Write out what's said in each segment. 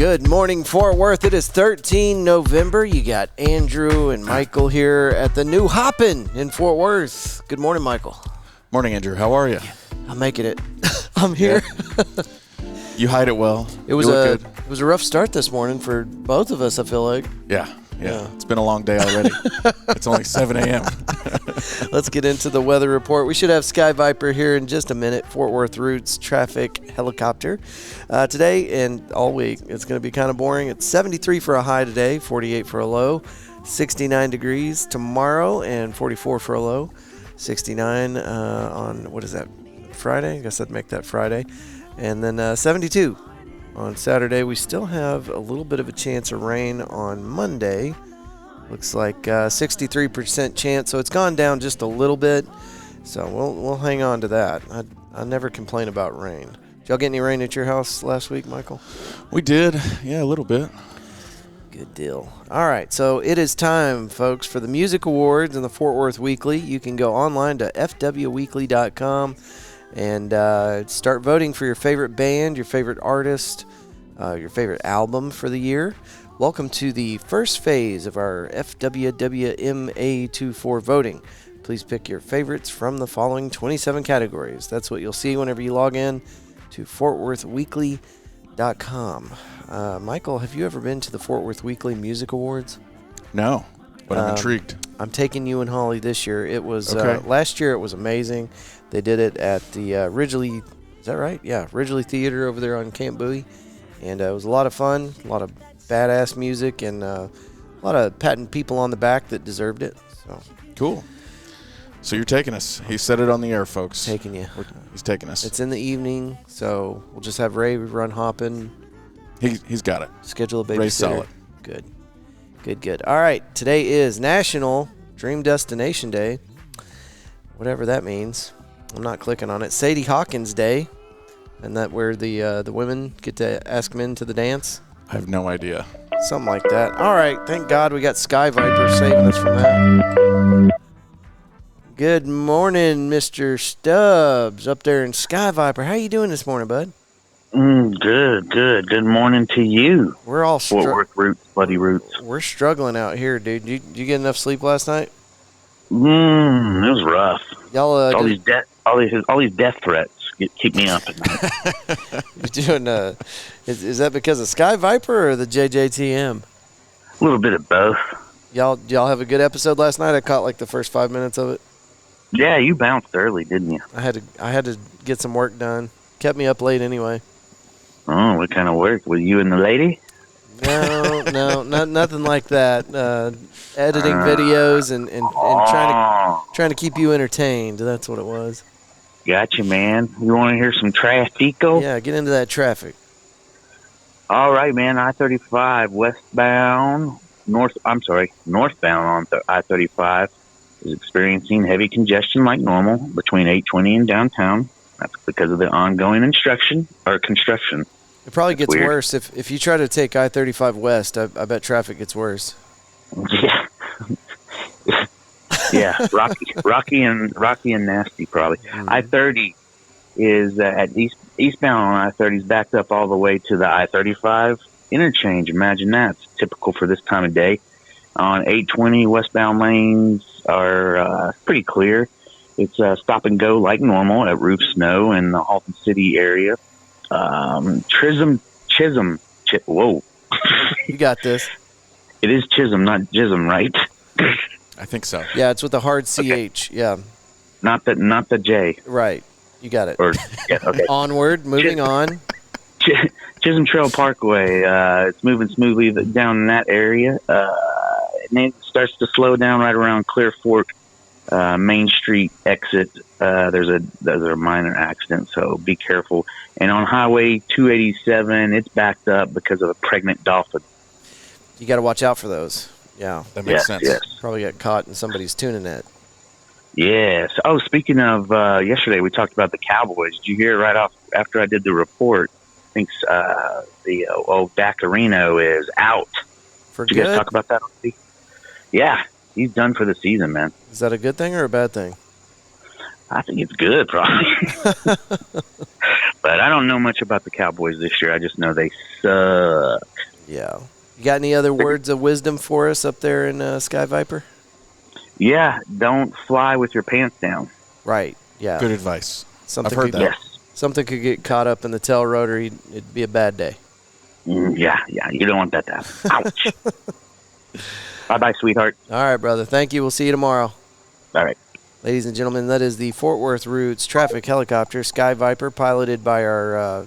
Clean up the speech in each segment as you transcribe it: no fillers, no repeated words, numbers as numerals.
Good morning, Fort Worth. It is 13 November. You got Andrew and Michael here at the New Hoppin' in Fort Worth. Good morning, Michael. Morning, Andrew. How are you? I'm making it. I'm here. Yeah. You hide it well. It was a rough start this morning for both of us, I feel like. Yeah. It's been a long day already. It's only 7 a.m. Let's get into the weather report. We should have Sky Viper here in just a minute. Fort Worth Routes traffic helicopter. Today and all week, it's going to be kind of boring. It's 73 for a high today, 48 for a low, 69 degrees tomorrow, and 44 for a low, 69 on, what is that, Friday? I guess I'd make that Friday. And then 72 on Saturday. We still have a little bit of a chance of rain on Monday. Looks like 63% chance, so it's gone down just a little bit. So we'll hang on to that. I never complain about rain. Did y'all get any rain at your house last week, Michael? We did. Yeah, a little bit. Good deal. All right, so it is time, folks, for the Music Awards and the Fort Worth Weekly. You can go online to fwweekly.com and start voting for your favorite band, your favorite artist, your favorite album for the year. Welcome to the first phase of our FWWMA24 voting. Please pick your favorites from the following 27 categories. That's what you'll see whenever you log in to fortworthweekly.com. Michael, have you ever been to the Fort Worth Weekly Music Awards? No, but I'm intrigued. I'm taking you and Holly this year. It was okay. Last year it was amazing. They did it at the Ridgely, is that right? Yeah, Ridgely Theater over there on Camp Bowie. And it was a lot of fun, a lot of badass music, and a lot of patting people on the back that deserved it. So cool. So you're taking us. He said it on the air, folks. Taking you. He's taking us. It's in the evening, so we'll just have Ray run hopping. He's got it. Schedule a babysitter. Ray's solid. Good. All right, today is National Dream Destination Day, whatever that means. I'm not clicking on it. Sadie Hawkins Day, and that where the women get to ask men to the dance. I have no idea. Something like that. All right, thank God we got Sky Viper saving us from that. Good morning, Mr. Stubbs, up there in Sky Viper. How you doing this morning, bud? Good. Good morning to you. We're all Fort Worth Roots, Bloody Roots. We're struggling out here, dude. You get enough sleep last night? It was rough. Y'all, all these death threats keep me up at night. You're doing is that because of Sky Viper or the JJTM? A little bit of both. Y'all have a good episode last night. I caught like the first 5 minutes of it. Yeah, you bounced early, didn't you? I had to get some work done. Kept me up late anyway. Oh, what kind of work? Were you and the lady? No, nothing like that. Editing videos and trying to keep you entertained. That's what it was. Gotcha, man. You want to hear some traffico? Yeah, get into that traffic. All right, man. I-35 northbound on I-35 is experiencing heavy congestion like normal between 820 and downtown. That's because of the ongoing construction. It probably gets worse if you try to take I-35 west. I bet traffic gets worse. Yeah. Yeah, rocky and nasty probably. I-30 is at eastbound on I-30 is backed up all the way to the I-35 interchange. Imagine that. It's typical for this time of day. On 820 westbound lanes are pretty clear. It's stop and go like normal at Roof Snow in the Halton City area. Chisholm. Whoa. You got this. It is Chisholm, not Chisholm, right? I think so. Yeah, it's with a hard CH. Okay. Yeah. Not the J. Right. You got it. Okay. Onward, moving on. Chisholm Trail Parkway. It's moving smoothly down in that area. And it starts to slow down right around Clear Fork Main Street exit. There's a minor accident, so be careful. And on Highway 287, it's backed up because of a pregnant dolphin. You got to watch out for those. Yeah, that makes sense. Yes. Probably got caught in somebody's tuna net. Yes. Oh, speaking of yesterday, we talked about the Cowboys. Did you hear right off after I did the report? I think the old Dacarino is out. Did you guys talk about that? Yeah, he's done for the season, man. Is that a good thing or a bad thing? I think it's good, probably. But I don't know much about the Cowboys this year. I just know they suck. Yeah. You got any other words of wisdom for us up there in Sky Viper? Yeah, don't fly with your pants down. Right. Yeah. Good advice. Something I've heard could, that. Yes. Something could get caught up in the tail rotor. It'd be a bad day. Yeah, you don't want that to happen. Ouch. Bye-bye, sweetheart. All right, brother. Thank you. We'll see you tomorrow. All right. Ladies and gentlemen, that is the Fort Worth Routes traffic helicopter, Sky Viper, piloted by our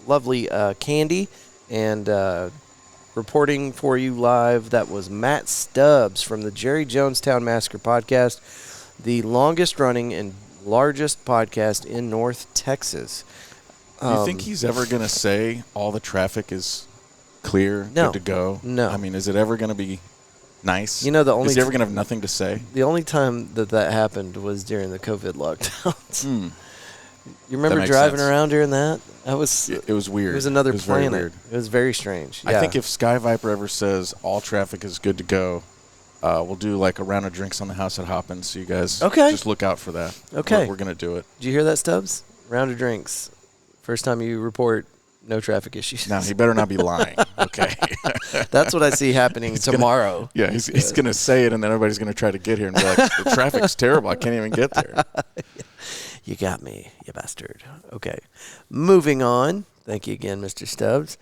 lovely Candy. And reporting for you live, that was Matt Stubbs from the Jerry Jonestown Massacre podcast, the longest running and largest podcast in North Texas. Do you think he's ever going to say all the traffic is clear, No. good to go? No. I mean, is it ever going to be nice? You know, the only is he ever going to have nothing to say? The only time that happened was during the COVID lockdowns. You remember makes driving sense. around during that? It was weird. It was another very planet. weird. It was very strange. I think if Sky Viper ever says all traffic is good to go, we'll do like a round of drinks on the house at Hoppins. So you guys just look out for that. Okay. We're going to do it. Did you hear that, Stubbs? Round of drinks. First time you report no traffic issues. Now, he better not be lying. Okay. That's what I see happening tomorrow. He's going to say it, and then everybody's going to try to get here and be like, the traffic's terrible. I can't even get there. You got me, you bastard. Okay. Moving on. Thank you again, Mr. Stubbs.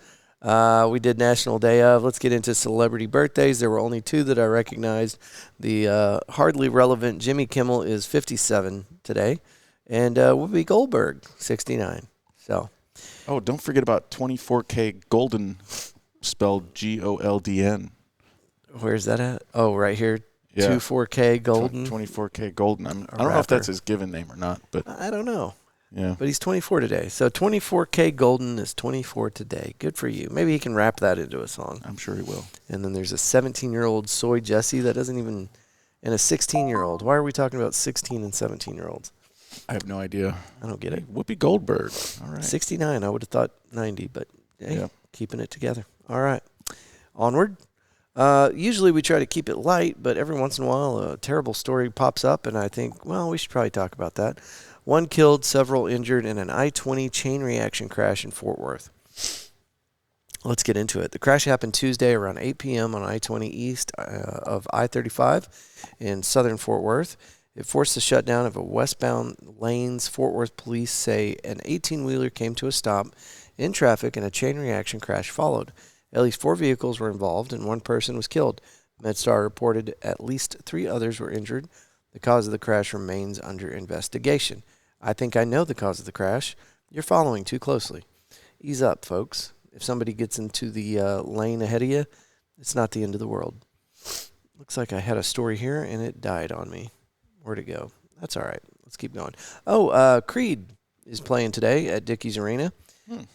We did National Day of. Let's get into celebrity birthdays. There were only two that I recognized. The hardly relevant Jimmy Kimmel is 57 today, and Whoopi Goldberg, 69. So. Oh, don't forget about 24K Golden, spelled Goldn. Where's that at? Oh, right here. Yeah. 24K Golden. 24K Golden. I don't know if that's his given name or not, but I don't know. yeah. But he's 24 today. So 24K Golden is 24 today. Good for you. Maybe he can rap that into a song. I'm sure he will. And then there's a 17-year-old Soy Jesse that doesn't even, and a 16-year-old. Why are we talking about 16 and 17-year-olds? I have no idea. I don't get it. Whoopi Goldberg. All right. 69. I would have thought 90, but hey, Yeah. keeping it together. All right. Onward. Usually we try to keep it light, but every once in a while a terrible story pops up, and I think, well, we should probably talk about that. One killed, several injured in an I-20 chain reaction crash in Fort Worth. Let's get into it. The crash happened Tuesday around 8 p.m. on I-20 east of I-35 in southern Fort Worth. It forced the shutdown of a westbound lanes. Fort Worth police say an 18-wheeler came to a stop in traffic and a chain reaction crash followed. At least 4 vehicles were involved and 1 person was killed. MedStar reported at least 3 others were injured. The cause of the crash remains under investigation. I think I know the cause of the crash. You're following too closely. Ease up, folks. If somebody gets into the lane ahead of you, it's not the end of the world. Looks like I had a story here and it died on me. Where'd it go? That's all right. Let's keep going. Creed is playing today at Dickies Arena.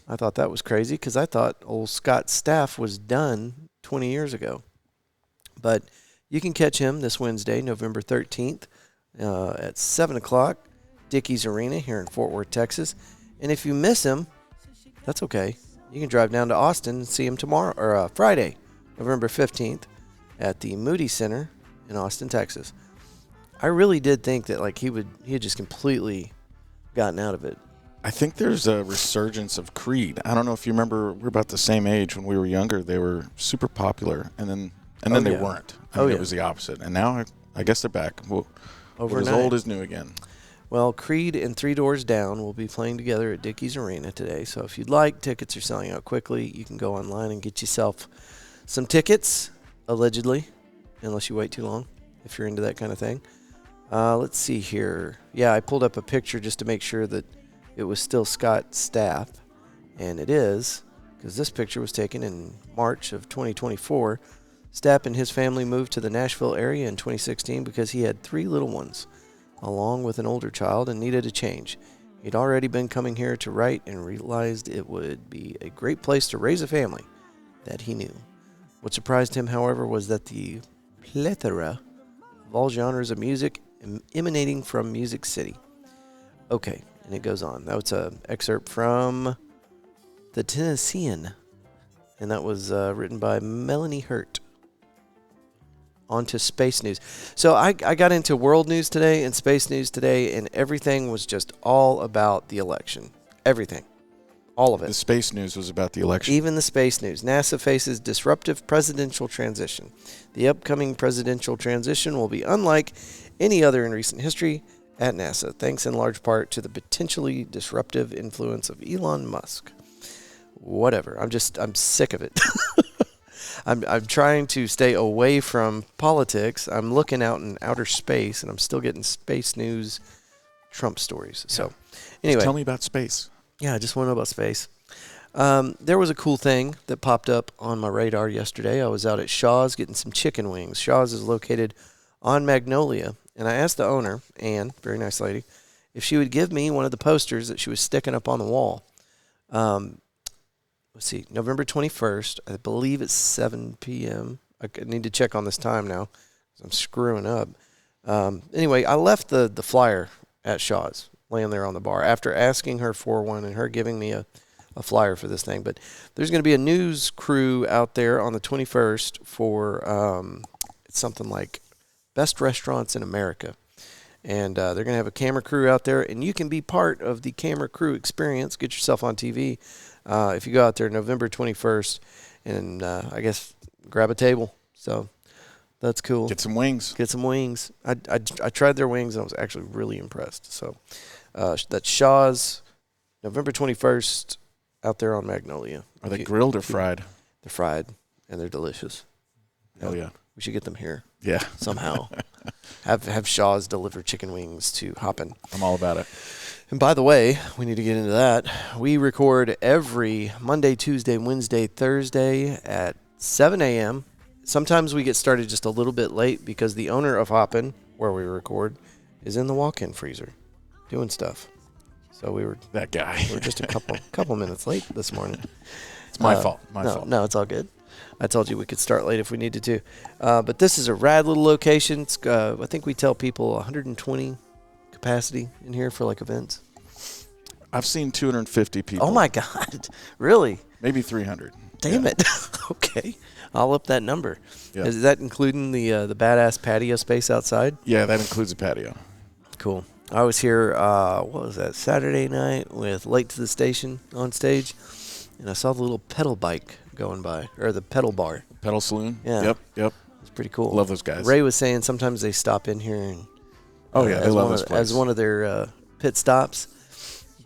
I thought that was crazy because I thought old Scott Staff was done 20 years ago. But you can catch him this Wednesday, November 13th at 7 o'clock, Dickies Arena here in Fort Worth, Texas. And if you miss him, that's okay. You can drive down to Austin and see him tomorrow or Friday, November 15th at the Moody Center in Austin, Texas. I really did think that he had just completely gotten out of it. I think there's a resurgence of Creed. I don't know if you remember, we're about the same age when we were younger. They were super popular, and then they weren't. It was the opposite. And now I guess they're back. Well, as old as new again. Well, Creed and Three Doors Down will be playing together at Dickies Arena today. So if you'd like, tickets are selling out quickly. You can go online and get yourself some tickets, allegedly, unless you wait too long, if you're into that kind of thing. Let's see here. Yeah, I pulled up a picture just to make sure that it was still Scott Staff, and it is, because this picture was taken in March of 2024. Stapp and his family moved to the Nashville area in 2016 because he had 3 little ones, along with an older child, and needed a change. He'd already been coming here to write and realized it would be a great place to raise a family that he knew. What surprised him, however, was that the plethora of all genres of music emanating from Music City. Okay, and it goes on. That was an excerpt from The Tennessean, and that was written by Melanie Hurt. On to space news. So I got into world news today and space news today, and everything was just all about the election. Everything. All of it. The space news was about the election. Even the space news. NASA faces disruptive presidential transition. The upcoming presidential transition will be unlike any other in recent history at NASA, thanks in large part to the potentially disruptive influence of Elon Musk. Whatever. I'm sick of it. I'm trying to stay away from politics. I'm looking out in outer space, and I'm still getting space news, Trump stories. So, anyway. Just tell me about space. Yeah, I just want to know about space. There was a cool thing that popped up on my radar yesterday. I was out at Shaw's getting some chicken wings. Shaw's is located on Magnolia, and I asked the owner, Ann, very nice lady, if she would give me one of the posters that she was sticking up on the wall. Let's see, November 21st, I believe it's 7 p.m. I need to check on this time now because I'm screwing up. Anyway, I left the flyer at Shaw's, laying there on the bar, after asking her for one and her giving me a flyer for this thing. But there's going to be a news crew out there on the 21st for it's something like Best Restaurants in America. And they're going to have a camera crew out there, and you can be part of the camera crew experience. Get yourself on TV if you go out there November 21st and, I guess, grab a table. So that's cool. Get some wings. Get some wings. I tried their wings, and I was actually really impressed. So that's Shaw's, November 21st, out there on Magnolia. Are they grilled or fried? They're fried, and they're delicious. Hell yeah. We should get them here. Yeah. Somehow. have Shaw's deliver chicken wings to Hoppin'. I'm all about it. And by the way, we need to get into that. We record every Monday, Tuesday, Wednesday, Thursday at 7 a.m. Sometimes we get started just a little bit late because the owner of Hoppin', where we record, is in the walk-in freezer doing stuff. So that guy. We're just a couple minutes late this morning. It's my fault. My fault. No, it's all good. I told you we could start late if we needed to. But this is a rad little location. It's, I think we tell people 120 capacity in here for like events. I've seen 250 people. Oh my God. Really? Maybe 300. Damn it. Okay. I'll up that number. Yeah. Is that including the badass patio space outside? Yeah, that includes a patio. Cool. I was here, what was that, Saturday night with Late to the Station on stage, and I saw the little pedal bike going by, or the pedal bar. Pedal saloon? Yeah. Yep. It's pretty cool. Love those guys. Ray was saying sometimes they stop in here and they love this place. as one of their pit stops.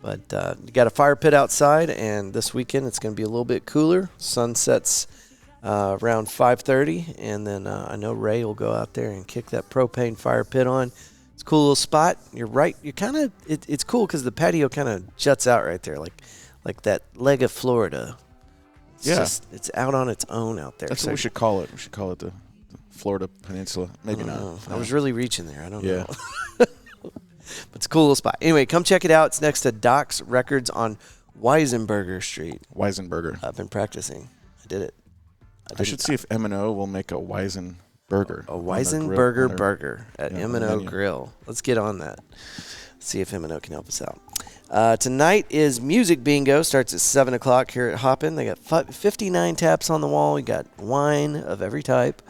But you got a fire pit outside, and this weekend it's going to be a little bit cooler. Sun sets around 5:30, and then I know Ray will go out there and kick that propane fire pit on. It's a cool little spot. You're right. You're kind of it's cool because the patio kind of juts out right there, like that leg of Florida. It's out on its own out there. That's what we should call it. We should call it the Florida Peninsula. Maybe not. No. I was really reaching there. I don't know. But it's a cool little spot. Anyway, come check it out. It's next to Doc's Records on Weisenberger Street. Weisenberger. I've been practicing. I did it. I should see if M&O will make a Weisenberger. A Weisenberger burger at M&O Grill. Let's get on that. See if M&O can help us out. Tonight is Music Bingo. Starts at 7 o'clock here at Hoppin'. They got 59 taps on the wall. We got wine of every type,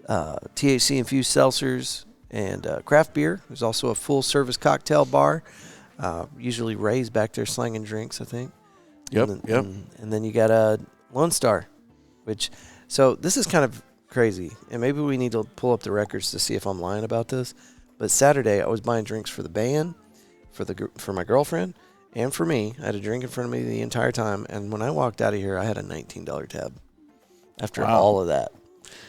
THC-infused seltzers, and craft beer. There's also a full-service cocktail bar. Usually Ray's back there slanging drinks, I think. Yep. And then you got a Lone Star, so this is kind of crazy. And maybe we need to pull up the records to see if I'm lying about this. But Saturday, I was buying drinks for the band, for my girlfriend, and for me. I had a drink in front of me the entire time. And when I walked out of here, I had a $19 tab after all of that.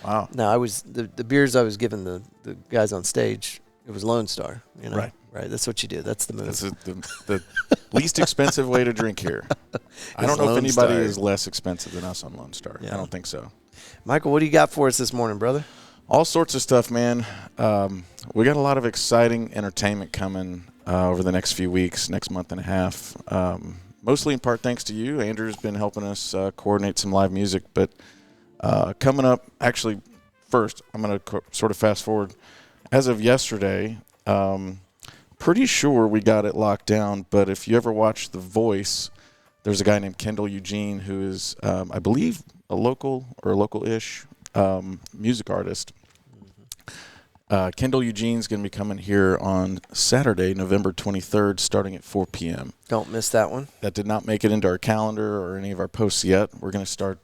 Wow. Now, I was the beers I was giving the guys on stage, it was Lone Star. You know? Right. That's what you do. That's the move. That's the least expensive way to drink here. I don't know if anybody is less expensive than us on Lone Star. Yeah. I don't think so. Michael, what do you got for us this morning, brother? All sorts of stuff, man. We got a lot of exciting entertainment coming over the next few weeks, next month and a half. Mostly in part thanks to you. Andrew's been helping us coordinate some live music. But coming up, actually, first, I'm going to sort of fast forward. As of yesterday, pretty sure we got it locked down. But if you ever watch The Voice, there's a guy named Kendall Eugene who is, I believe, a local or local-ish music artist. Kendall Eugene's going to be coming here on Saturday, November 23rd, starting at 4 p.m. Don't miss that one. That did not make it into our calendar or any of our posts yet. We're going to start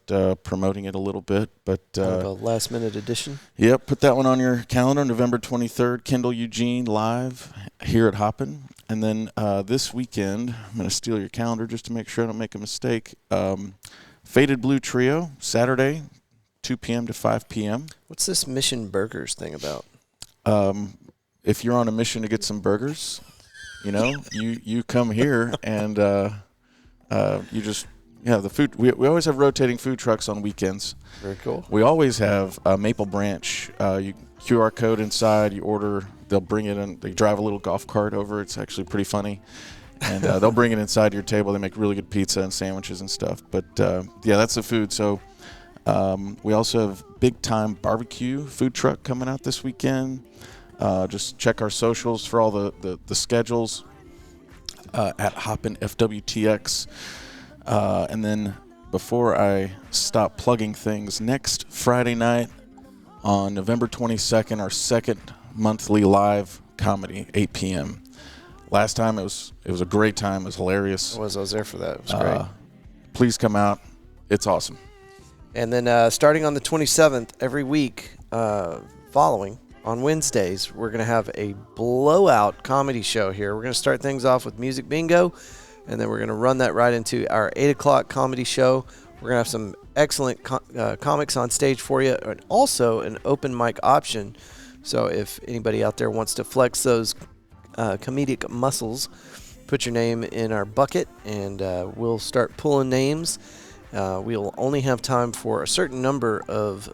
promoting it a little bit. But a last-minute edition. Yep, put that one on your calendar, November 23rd, Kendall Eugene live here at Hoppin'. And then this weekend, I'm going to steal your calendar just to make sure I don't make a mistake. Faded Blue Trio, Saturday, 2 p.m. to 5 p.m. What's this Mission Burgers thing about? If you're on a mission to get some burgers, you come here and you just the food. We always have rotating food trucks on weekends. Very cool. We always have Maple Branch. You QR code inside. You order. They'll bring it in. They drive a little golf cart over. It's actually pretty funny. And they'll bring it inside your table. They make really good pizza and sandwiches and stuff. But that's the food. So we also have Big Time Barbecue food truck coming out this weekend. Just check our socials for all the schedules at Hoppin' FWTX. And then before I stop plugging things, next Friday night on November 22nd, our second monthly live comedy, 8 p.m. Last time it was a great time. It was hilarious. I was there for that. It was great. Please come out. It's awesome. And then starting on the 27th, every week following, on Wednesdays, we're going to have a blowout comedy show here. We're going to start things off with Music Bingo, and then we're going to run that right into our 8 o'clock comedy show. We're going to have some excellent comics on stage for you, and also an open mic option. So if anybody out there wants to flex those comedic muscles, put your name in our bucket, and we'll start pulling names. We'll only have time for a certain number of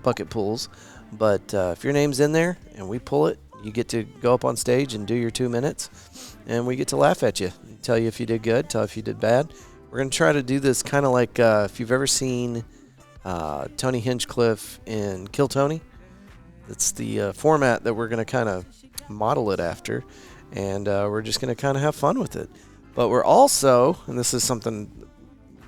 bucket pulls, but if your name's in there and we pull it, you get to go up on stage and do your 2 minutes, and we get to laugh at you, tell you if you did good, tell if you did bad. We're going to try to do this kind of like if you've ever seen Tony Hinchcliffe in Kill Tony. It's the format that we're going to kind of model it after, and we're just going to kind of have fun with it. But we're also, and this is something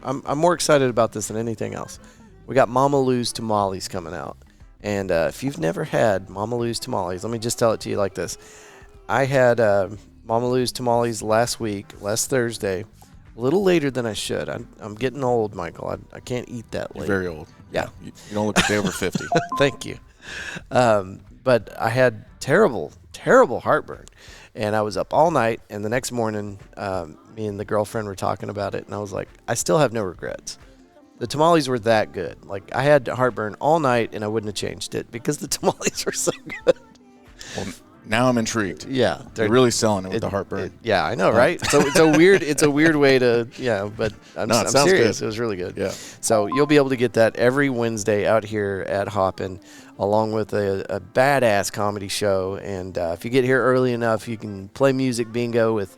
I'm more excited about this than anything else, we got Mama Lou's Tamales coming out. And if you've never had Mama Lou's Tamales, let me just tell it to you like this. I had Mama Lou's Tamales last Thursday, a little later than I should. I'm getting old, Michael. I can't eat that late. You're very old. Yeah. You don't look a day over 50. Thank you. But I had terrible, terrible heartburn. And I was up all night, and the next morning, me and the girlfriend were talking about it, and I was like, I still have no regrets. The tamales were that good. Like, I had heartburn all night, and I wouldn't have changed it because the tamales were so good. Well, now I'm intrigued. Yeah, they're really selling it with the heartburn. Yeah, I know, right? So it's a weird way to, but I'm serious. Good. It was really good. Yeah. So you'll be able to get that every Wednesday out here at Hoppin', along with a badass comedy show. And if you get here early enough, you can play Music Bingo with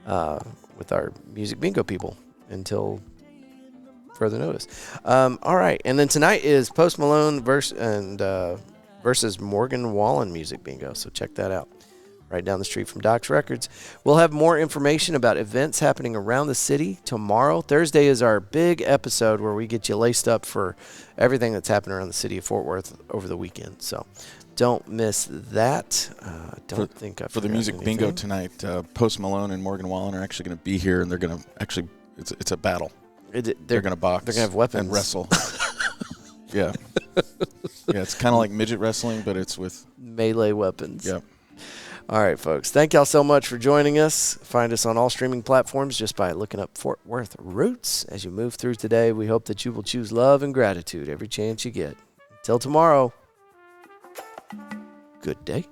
our Music Bingo people until further notice. All right, and then tonight is Post Malone versus Morgan Wallen Music Bingo, so check that out. Right down the street from Doc's Records. We'll have more information about events happening around the city tomorrow. Thursday is our big episode where we get you laced up for everything that's happening around the city of Fort Worth over the weekend. So don't miss that. For the Music Bingo tonight, Post Malone and Morgan Wallen are actually going to be here, and they're going to actually it's a battle. They're going to box. They're going to have weapons and wrestle. Yeah. Yeah, it's kind of like midget wrestling, but it's with melee weapons. Yep. All right, folks. Thank y'all so much for joining us. Find us on all streaming platforms just by looking up Fort Worth Roots. As you move through today, we hope that you will choose love and gratitude every chance you get. Until tomorrow, good day.